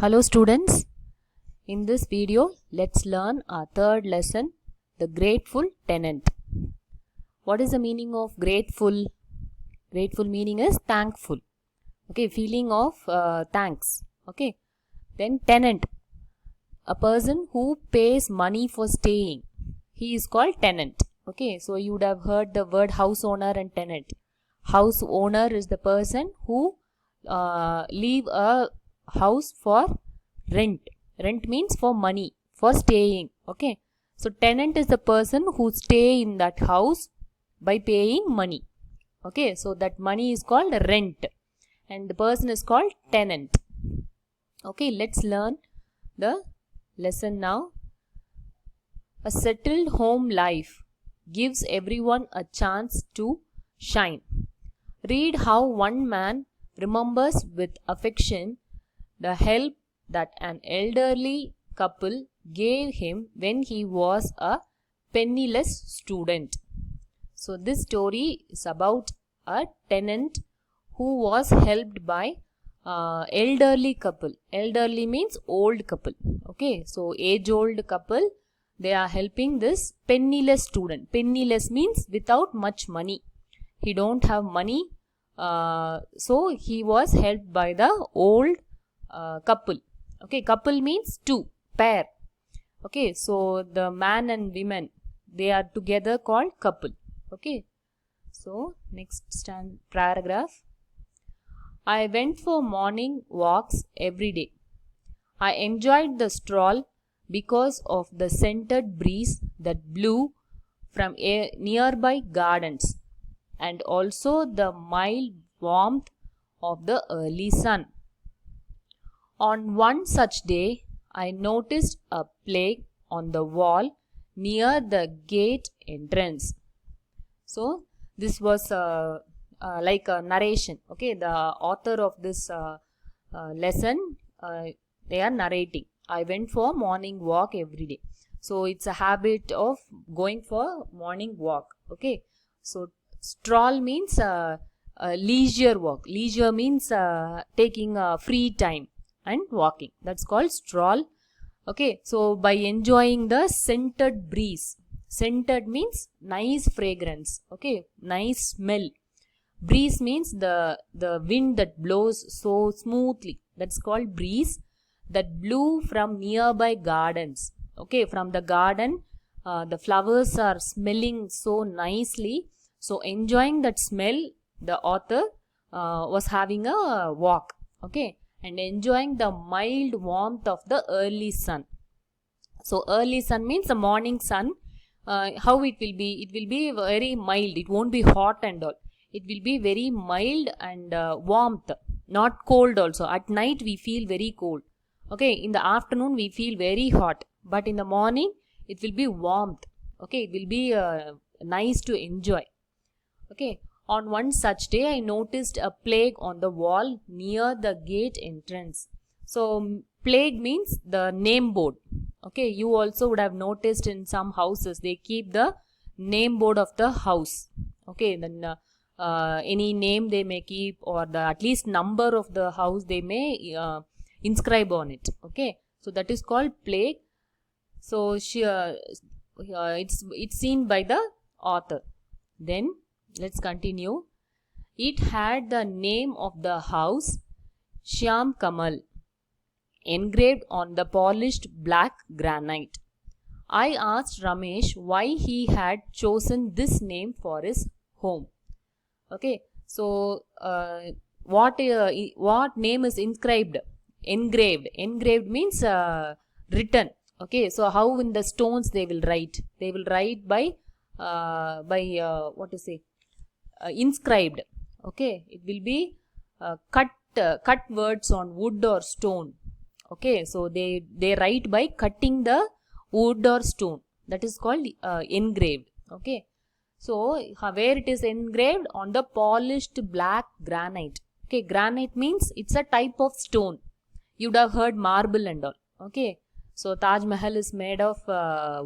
Hello students, in this video let's learn our third lesson, the grateful tenant. What is the meaning of grateful? Grateful meaning is thankful. Okay, feeling of thanks. Okay, then tenant, a person who pays money for staying. He is called tenant. Okay, so you would have heard the word house owner and tenant. House owner is the person who leave a house for rent. Rent means for money, for staying. Okay, so tenant is the person who stay in that house by paying money. Okay, so that money is called rent and the person is called tenant. Okay, let's learn the lesson now. A settled home life gives everyone a chance to shine. Read how one man remembers with affection the help that an elderly couple gave him when he was a penniless student. So this story is about a tenant who was helped by elderly couple. Elderly means old couple. Okay, so age-old couple, they are helping this penniless student. Penniless means without much money. He don't have money, so he was helped by the old couple. Okay, couple means two, pair. Okay, so the man and women, they are together called couple. Okay, so next paragraph. I went for morning walks every day. I enjoyed the stroll because of the scented breeze that blew from nearby gardens and also the mild warmth of the early sun. On one such day, I noticed a plaque on the wall near the gate entrance. So, this was like a narration. Okay, the author of this lesson, they are narrating. I went for morning walk every day. So, it's a habit of going for morning walk. Okay, so stroll means leisure walk. Leisure means taking free time and walking. That's called stroll. Okay, so by enjoying the scented breeze. Scented means nice fragrance. Okay, nice smell. Breeze means the wind that blows so smoothly. That's called breeze. That blew from nearby gardens. Okay, from the garden, the flowers are smelling so nicely. So enjoying that smell, the author was having a walk. Okay, and enjoying the mild warmth of the early sun. So early sun means the morning sun. How it will be? It will be very mild. It won't be hot and all. It will be very mild and warmth, not cold also. At night we feel very cold. Okay, in the afternoon we feel very hot, but in the morning it will be warmth. Okay, it will be nice to enjoy. Okay, on one such day I noticed a plaque on the wall near the gate entrance. So plaque means the name board. Okay, you also would have noticed in some houses they keep the name board of the house. Okay, then any name they may keep or the at least number of the house they may inscribe on it. Okay, so that is called plaque. So it's seen by the author. Then let's continue. It had the name of the house Shyam Kamal engraved on the polished black granite. I asked Ramesh why he had chosen this name for his home. Okay, so what name is inscribed? Engraved. Engraved means written. Okay, so how in the stones they will write? They will write by what to say? Inscribed. Okay, it will be cut words on wood or stone. Okay, so they write by cutting the wood or stone. That is called engraved. Okay, so where it is engraved? On the polished black granite. Okay, granite means it's a type of stone. You'd have heard marble and all. Okay, so Taj Mahal is made of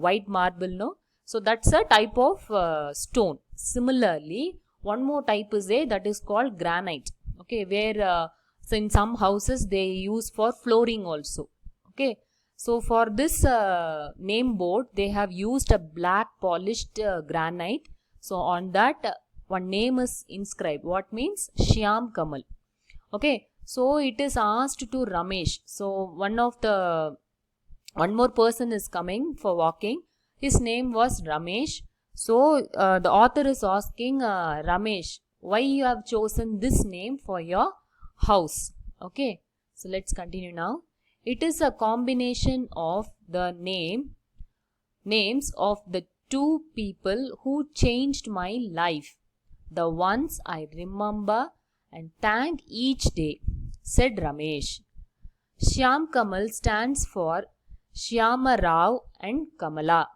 white marble, no? So that's a type of stone. Similarly, one more type is there that is called granite. Okay, where So in some houses they use for flooring also. Okay. So for this name board, they have used a black polished granite. So on that one name is inscribed. What means? Shyam Kamal. Okay. So it is asked to Ramesh. So one more person is coming for walking. His name was Ramesh. So the author is asking Ramesh, why you have chosen this name for your house? Okay. So let's continue now. It is a combination of the names of the two people who changed my life, the ones I remember and thank each day, said Ramesh. Shyam Kamal stands for Shyama Rao and Kamala.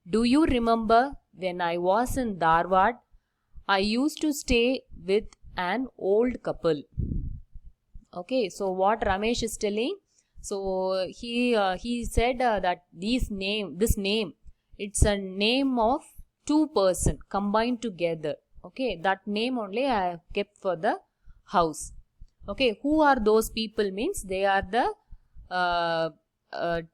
Do you remember when I was in Dharwad, I used to stay with an old couple. Okay, so what Ramesh is telling? So he said that this name, it's a name of two person combined together. Okay, that name only I have kept for the house. Okay, who are those people means they are the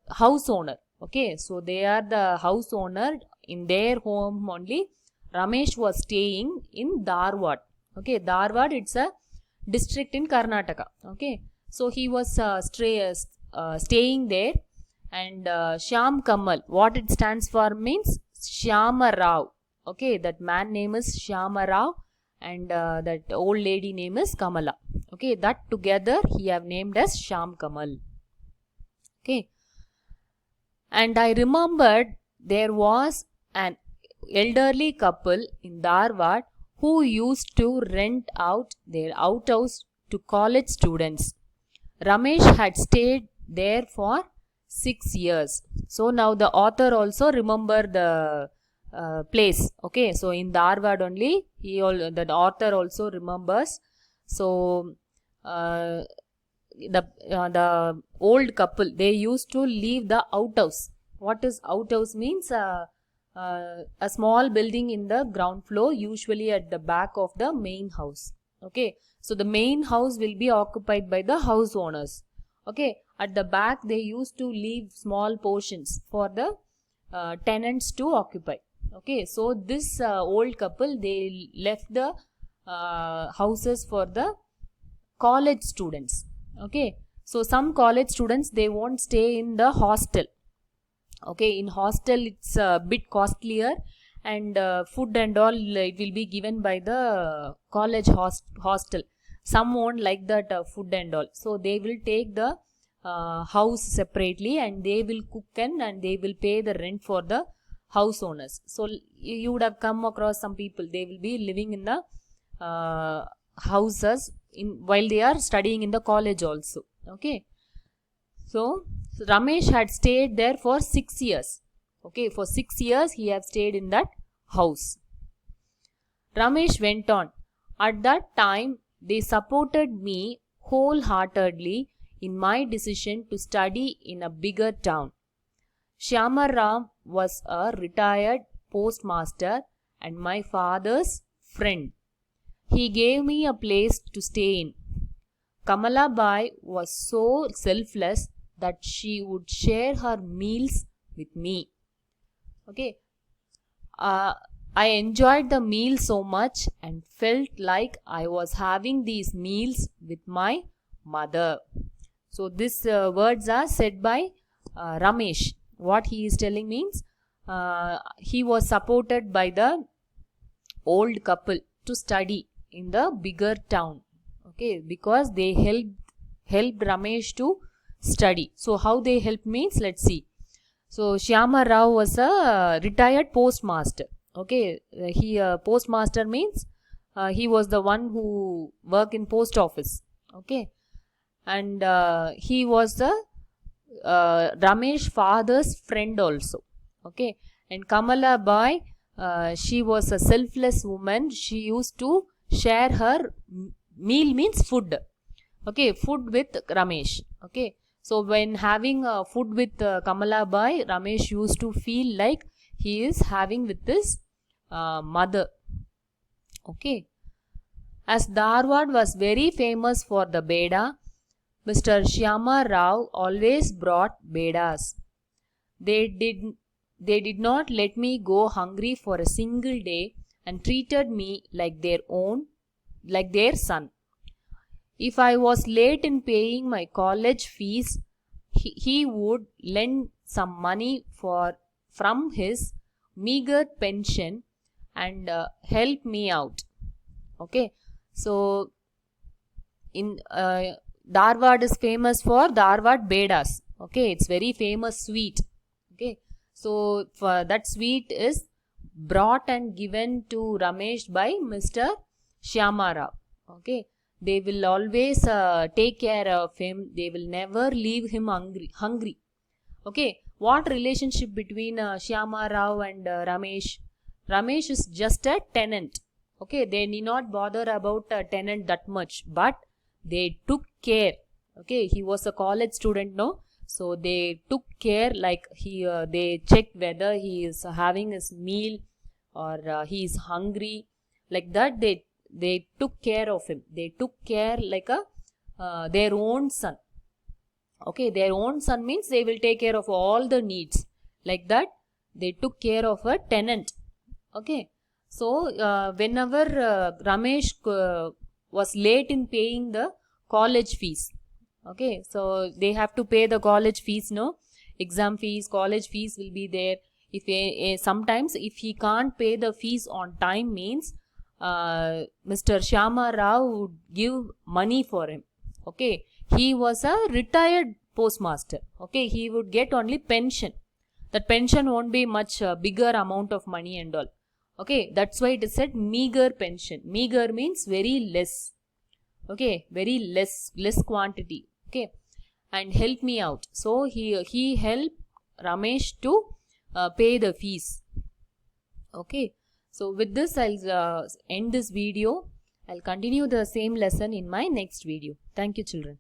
house owner. Okay, so they are the house owner. In their home only Ramesh was staying in Dharwad. Okay, Dharwad, it's a district in Karnataka. Okay, so he was staying there, and Shyam Kamal, what it stands for means Shyama Rao. Okay, that man name is Shyama Rao, and that old lady name is Kamala. Okay, that together he have named as Shyam Kamal. Okay, and I remembered there was an elderly couple in Dharwad who used to rent out their outhouse to college students. Ramesh had stayed there for 6 years. So now the author also remember the place. Okay, so in Dharwad only the author also remembers. So the old couple, they used to leave the outhouse. What is outhouse means? A small building in the ground floor, usually at the back of the main house. Okay, so the main house will be occupied by the house owners. Okay, at the back they used to leave small portions for the tenants to occupy. Okay, so this old couple, they left the houses for the college students. Okay, so some college students, they won't stay in the hostel. Okay, in hostel it's a bit costlier, and food and all it will be given by the college hostel. Some won't like that food and all, so they will take the house separately, and they will cook and they will pay the rent for the house owners. So you would have come across some people, they will be living in the houses while they are studying in the college also. Okay, so Ramesh had stayed there for 6 years. Okay, for 6 years he had stayed in that house. Ramesh went on. At that time, they supported me wholeheartedly in my decision to study in a bigger town. Shyama Ram was a retired postmaster and my father's friend. He gave me a place to stay in. Kamala Bai was so selfless that she would share her meals with me. Okay, I enjoyed the meal so much and felt like I was having these meals with my mother. So these words are said by Ramesh. What he is telling means he was supported by the old couple to study in the bigger town. Okay, because they helped Ramesh to study. So how they helped means, let's see. So Shyama Rao was a retired postmaster. Okay, he postmaster means he was the one who worked in post office. Okay, and he was the Ramesh father's friend also. Okay, and Kamala Bai, she was a selfless woman. She used to share her meal means food. Okay, food with Ramesh. Okay, so when having food with Kamala Bai, Ramesh used to feel like he is having with his mother. Okay, As Dharwad was very famous for the beda, Mr. Shyama Rao always brought bedas. They did not let me go hungry for a single day and treated me like their son. If I was late in paying my college fees, he would lend some money from his meager pension and help me out. Okay, so in Dharwad is famous for Dharwad bedas. Okay, it's very famous sweet. Okay, so for that sweet is brought and given to Ramesh by Mr. Shyama Rao. Okay, they will always take care of him. They will never leave him hungry. Okay, what relationship between Shyama Rao and Ramesh? Ramesh is just a tenant. Okay, they need not bother about a tenant that much, but they took care. Okay, he was a college student, no? So they took care, like they checked whether he is having his meal or he is hungry. Like that, they took care of him. They took care like their own son. Okay, their own son means they will take care of all the needs. Like that, they took care of a tenant. Okay, so whenever Ramesh was late in paying the college fees, okay, so they have to pay the college fees, no? Exam fees, college fees will be there. If sometimes if he can't pay the fees on time means Mr. Shyama Rao would give money for him. Okay, he was a retired postmaster. Okay, he would get only pension. That pension won't be much bigger amount of money and all. Okay, that's why it is said meager pension. Meager means very less. Okay, very less quantity. Okay, and help me out. So he helped Ramesh to pay the fees. Okay, so with this I'll end this video. I'll continue the same lesson in my next video. Thank you, children.